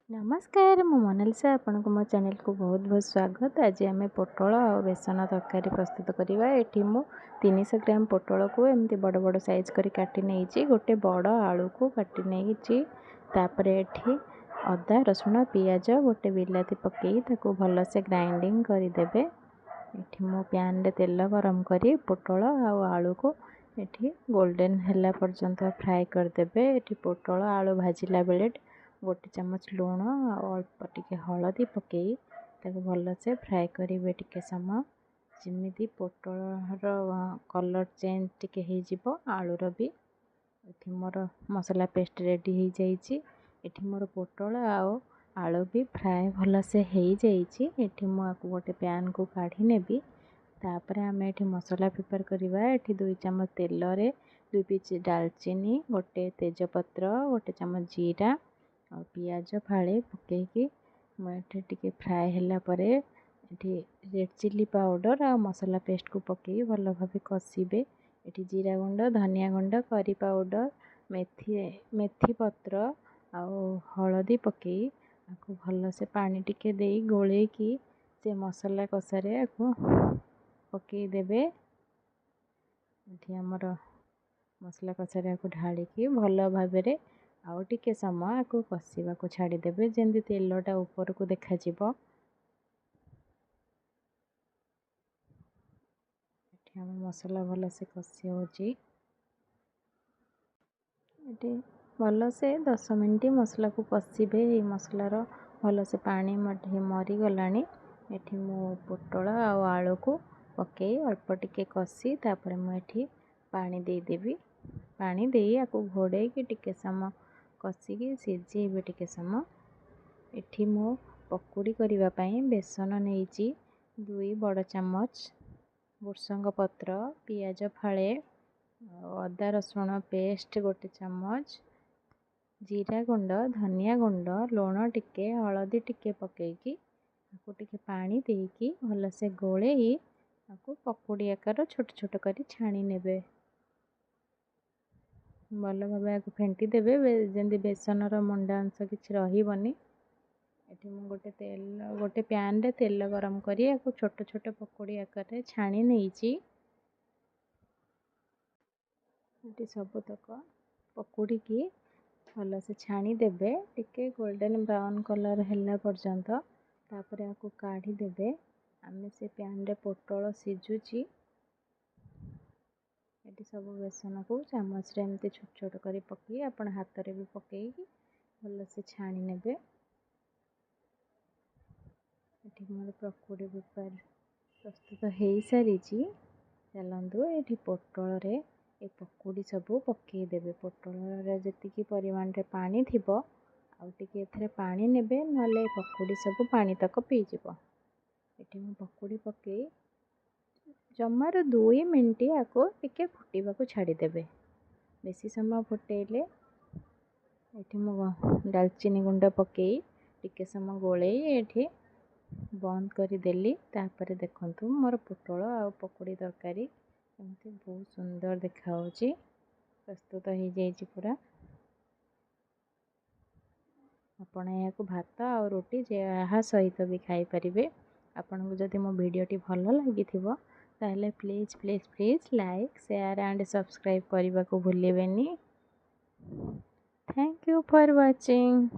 नमस्कार मु मोनालिसा आपन को मो चैनल को बहुत बहुत स्वागत। आज आम पोटल और बेसन तरकारी प्रस्तुत करवा। ये मु 300 ग्राम पोटल को एमती बड़ बड़ साइज कर काटी नहीं गोटे बड़ आलू को काटी नहीं एठी अदा रसुण पियाज गोटे बिलाती पकई ताको भल से ग्राइंडिंग करदेवे। एठी मु पैन रे तेल गरम करी पोटल और आलू को एठी गोल्डन हैला पर्यंत फ्राए करदेवे। एठी पोटल आलू भाजिला बेले गोटे चम्मच लुण अल्प टिके हलदी पकई ताको भल से फ्राए करेंगे टिके समय जमी पोटल कलर चेंज टिके हो आलूर भी। ये मोर मसला पेस्ट रेडी हो जाइए। एठी मोर पोटल आलू भी फ्राए भल से हो जाइए। एठी मुझे गोटे पैन को काढ़ी नेबी। तापर आम ये मसला प्रिपेयर करवा। ये 2 चम्मच तेल रे 2 पिच डालचीनी गोटे तेजपत्र गोटे चम्मच जीरा और पियाज फाड़े पकईकि मुझे फ्राए होला परे ये रेड चिली पाउडर और मसला पेस्ट को पकई भल भाव कषिबे। ये जीरा गुंड धनिया गुंड करी पाउडर मेथी पत्र आउ हलदी पकई आपको भल से पानी टिके दे गोले की से मसला कषारे आपको पकई देबे। ये हमर मसला कषारे आपको ढालिकी भल भाव आउ टिके समय आपको कषिबा को छाड़देवे जमी तेलटा ऊपर को देखा जीवो। मसला भल से कषि होची भल से 10 मिनट मसला को कषिबे। ये मसलार भल से पानी मरी गलानी। एठी मु पोटल और आलू को पकई अल्प टिके कषि तापर मुझे पानी देदेवी। पानी दे आपको घोड़े की टिके समय कषिकी सीझेबे टिके समय। एठी मु पकुड़ी करिवा पई बेसन नहीं 2 बड़ चम्मच भुर्संग पत्र पियाज फाड़े अदा रसुण पेस्ट गोटे चम्मच जीरा गुंड धनिया गुंड लुण टिके हलदी टिके पकईकी आपको टिके पानी देकी भल से गोले आपको पकुड़ी आकार छोट छोट करी छाणी नेबे। भल भाव फेंटी देवे जमी बेसन मुंडा अंश किसी रही। एठी मु गोटे पैन रे तेल गरम करी आपको छोट छोट पकोड़ी आकार छाणी नहीं सबतक पकोड़ी की भल से छाणी देबे टिके गोल्डन ब्राउन कलर हैला पर्यंत। तापर आपको काढ़ी देबे। आमे से पैन रे पोटल सिझुची ये सब बेसन को चामच रे एमती छोट छोट करी पकई आपण हाथ रे भी पकई भल से छाणी नेबे। ये मोर पकोड़ी बेपार प्रस्तुत हो सारी। चलतु ये पोटल रे ये पकोड़ी सब पकई देबे। पोटल जी परिमाण रे पानी थिबो आउ टिके एथरे पानी नेबे नले पकोड़ी सब पानी तक पीजिबो। ये मु पकोड़ी पकई जमार 2 मिनट आपको टिके फुटवा को छाड़देवे। बेसी समय फुटेले ये मु डालचीनी गुंड पकई टिके समय गोले ये बंद करदेली। तापर देखंतु मोर पोटल आ पकोड़ी तरकारी एमती बहुत सुंदर देखा प्रस्तुत हो जाइए पूरा। आपण या भात और रोटी जहाँ सहित भी खाई पारिबे। आपन को जदि मो वीडियोटी भल लगी ताहले please please please like share and subscribe करने को भूलें। Thank you for watching.